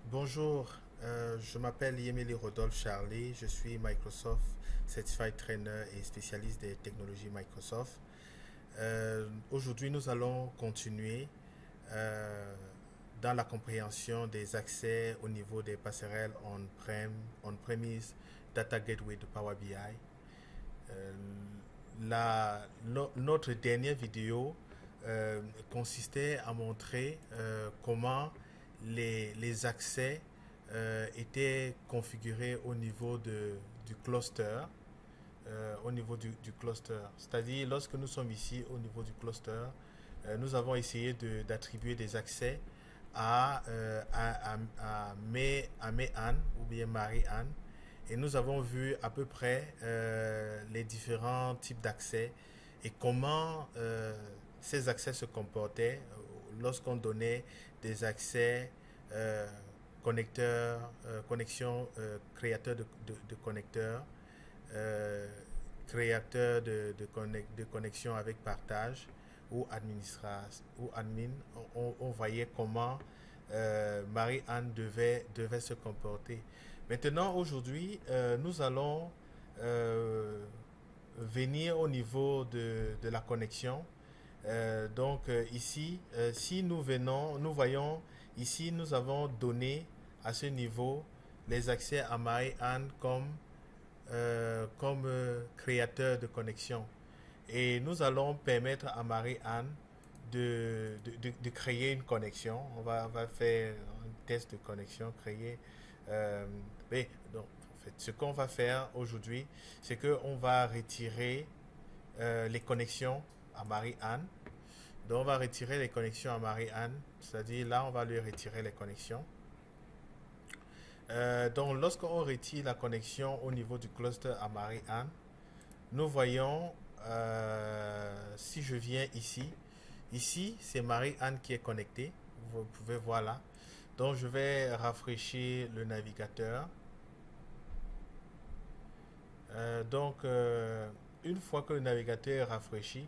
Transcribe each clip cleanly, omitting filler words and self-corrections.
Bonjour, je m'appelle Yemeli Rodolphe Charlie, je suis Microsoft Certified Trainer et spécialiste des technologies Microsoft. Aujourd'hui, nous allons continuer euh, dans la compréhension des accès au niveau des passerelles on-premise Data Gateway de Power BI. Euh, notre dernière vidéo consistait à montrer comment les accès étaient configurés au niveau du cluster. Au niveau du cluster. C'est-à-dire, lorsque nous sommes ici au niveau du cluster, nous avons essayé d'attribuer des accès à May-Anne ou bien Marie-Anne. Et nous avons vu à peu près les différents types d'accès et comment ces accès se comportaient lorsqu'on donnait des accès euh, connecteurs, connexion créateur de connecteurs, euh, créateur de connexion avec partage ou ou admin. On voyait comment Marie-Anne devait se comporter. Maintenant, aujourd'hui, nous allons venir au niveau de la connexion. Ici, si nous voyons ici, nous avons donné à ce niveau les accès à Marie-Anne comme créateur de connexion. Et nous allons permettre à Marie-Anne de créer une connexion. On va faire un test de connexion, créer. Euh, donc, en fait, ce qu'on va faire aujourd'hui, c'est qu'on va retirer les connexions à Marie-Anne. Donc, on va retirer les connexions à Marie-Anne. C'est-à-dire, là, on va lui retirer les connexions. Donc, lorsqu'on retire la connexion au niveau du cluster à Marie-Anne, nous voyons, si je viens ici c'est Marie-Anne qui est connectée, vous pouvez voir là. Donc je vais rafraîchir le navigateur. Une fois que le navigateur est rafraîchi,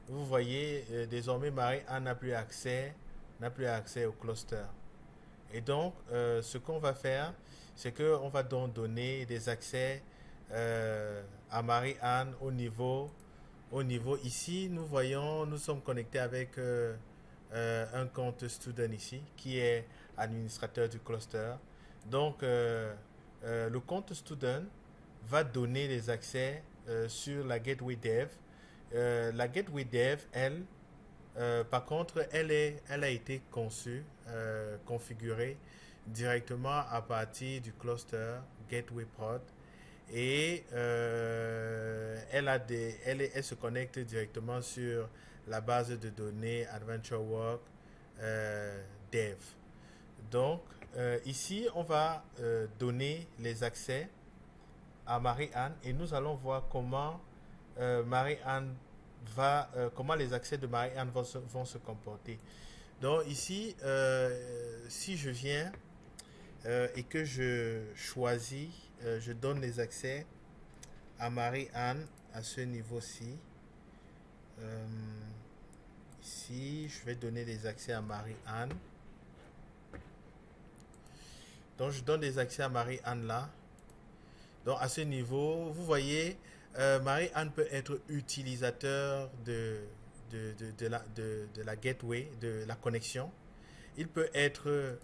vous voyez désormais Marie-Anne n'a plus accès au cluster. Et donc, ce qu'on va faire, c'est qu'on va donc donner des accès à Marie-Anne au niveau ici. Nous voyons, nous sommes connectés avec un compte student ici, qui est administrateur du cluster. Donc, le compte student va donner des accès sur la gateway dev. La gateway dev, elle, par contre, elle a été conçue, configurée directement à partir du cluster Gateway Prod et elle se connecte directement sur la base de données AdventureWorks Dev. Donc, ici, on va donner les accès à Marie-Anne et nous allons voir comment Marie-Anne comment les accès de Marie-Anne vont se comporter. Donc ici, si je viens et que je choisis, je donne les accès à Marie-Anne à ce niveau-ci. Euh, Ici, je vais donner les accès à Marie-Anne. Donc je donne des accès à Marie-Anne là. Donc à ce niveau, vous voyez, Marie-Anne peut être utilisateur de la gateway, de la connexion. Il peut être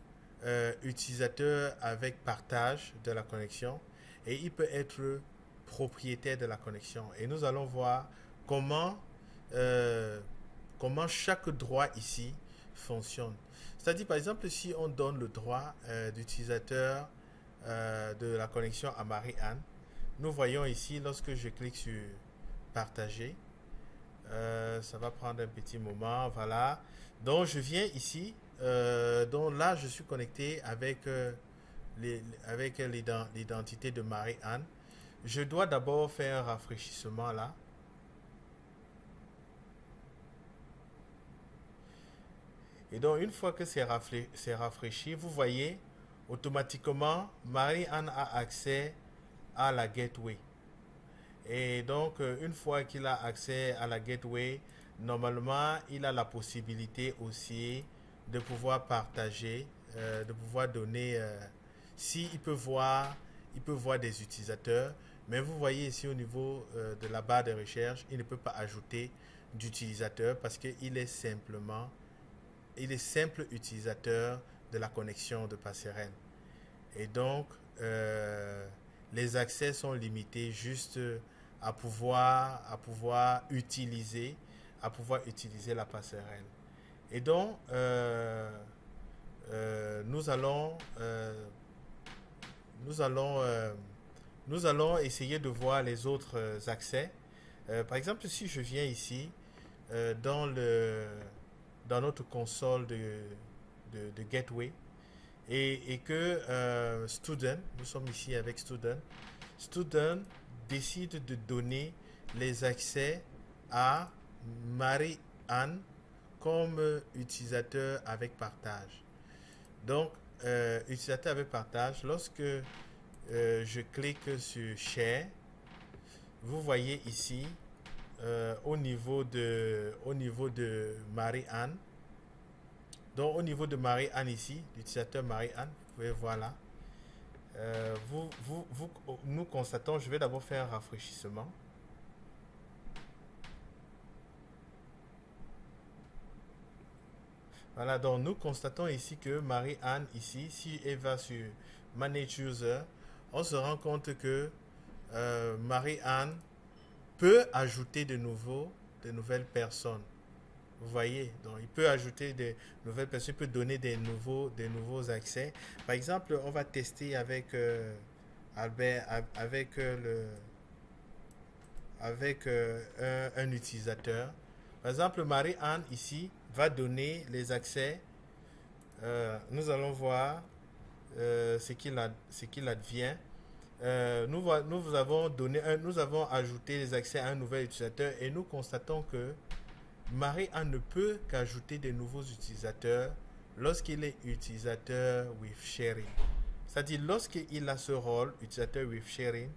utilisateur avec partage de la connexion et il peut être propriétaire de la connexion. Et nous allons voir comment, euh, comment chaque droit ici fonctionne. C'est-à-dire, par exemple, si on donne le droit d'utilisateur de la connexion à Marie-Anne, nous voyons ici, lorsque je clique sur partager, ça va prendre un petit moment, voilà. Donc je viens ici, donc là je suis connecté avec l'identité de Marie-Anne. Je dois d'abord faire un rafraîchissement là. Et donc une fois que c'est rafraîchi, vous voyez, automatiquement, Marie-Anne a accès à la gateway. Et donc, une fois qu'il a accès à la gateway, normalement, il a la possibilité aussi de pouvoir partager de pouvoir donner, si il peut voir des utilisateurs, mais vous voyez ici au niveau de la barre de recherche, il ne peut pas ajouter d'utilisateur parce qu'il est simplement, il est simple utilisateur de la connexion de passerelle. Et donc, les accès sont limités juste à pouvoir utiliser, la passerelle. Et donc, nous allons, nous allons, nous allons essayer de voir les autres accès. Par exemple, si je viens ici dans dans notre console de Gateway et que Student, nous sommes ici avec Student, Student décide de donner les accès à Marie-Anne comme utilisateur avec partage. Donc, utilisateur avec partage, lorsque je clique sur Share, vous voyez ici, au niveau de Marie-Anne, donc au niveau de Marie-Anne ici, l'utilisateur Marie-Anne, vous pouvez voir là, nous constatons, je vais d'abord faire un rafraîchissement. Voilà, donc nous constatons ici que Marie-Anne ici, si elle va sur Manage User, on se rend compte que Marie-Anne peut ajouter de nouvelles personnes. Vous voyez, donc il peut ajouter des nouvelles personnes, il peut donner des nouveaux accès. Par exemple, on va tester avec Albert, avec un utilisateur. Par exemple, Marie-Anne ici va donner les accès. Nous allons voir ce qu'il advient. Nous avons ajouté les accès à un nouvel utilisateur et nous constatons que Marie-Anne ne peut qu'ajouter de nouveaux utilisateurs lorsqu'il est utilisateur with sharing. C'est-à-dire lorsqu'il a ce rôle utilisateur with sharing,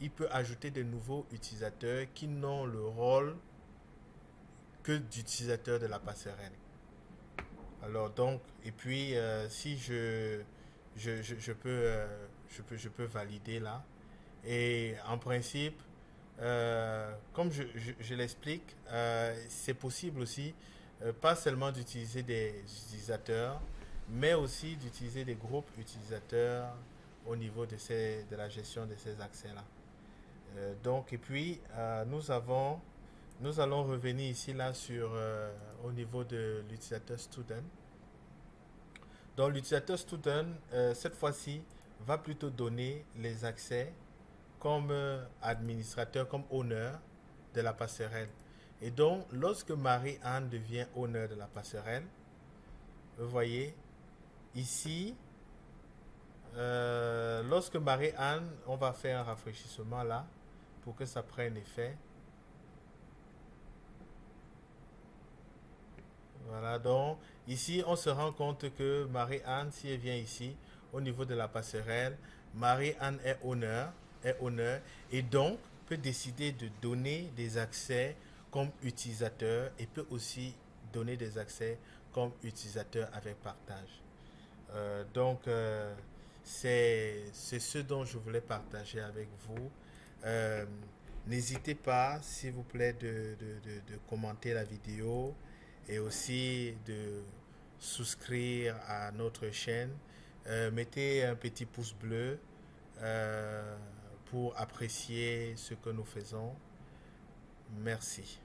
il peut ajouter de nouveaux utilisateurs qui n'ont le rôle que d'utilisateur de la passerelle. Alors donc, et puis si je peux valider là. Et en principe, comme je l'explique, c'est possible aussi, pas seulement d'utiliser des utilisateurs, mais aussi d'utiliser des groupes utilisateurs au niveau de la gestion de ces accès-là. Donc, et puis, nous allons revenir ici là sur au niveau de l'utilisateur student. Donc l'utilisateur student, cette fois-ci, va plutôt donner les accès comme administrateur, comme owner de la passerelle. Et donc, lorsque Marie-Anne devient owner de la passerelle, vous voyez, ici, lorsque Marie-Anne, on va faire un rafraîchissement là, pour que ça prenne effet. Voilà, donc ici, on se rend compte que Marie-Anne, si elle vient ici, au niveau de la passerelle, Marie-Anne est honneur, et donc peut décider de donner des accès comme utilisateur et peut aussi donner des accès comme utilisateur avec partage. C'est ce dont je voulais partager avec vous. N'hésitez pas, s'il vous plaît, de commenter la vidéo et aussi de souscrire à notre chaîne. Mettez un petit pouce bleu pour apprécier ce que nous faisons. Merci.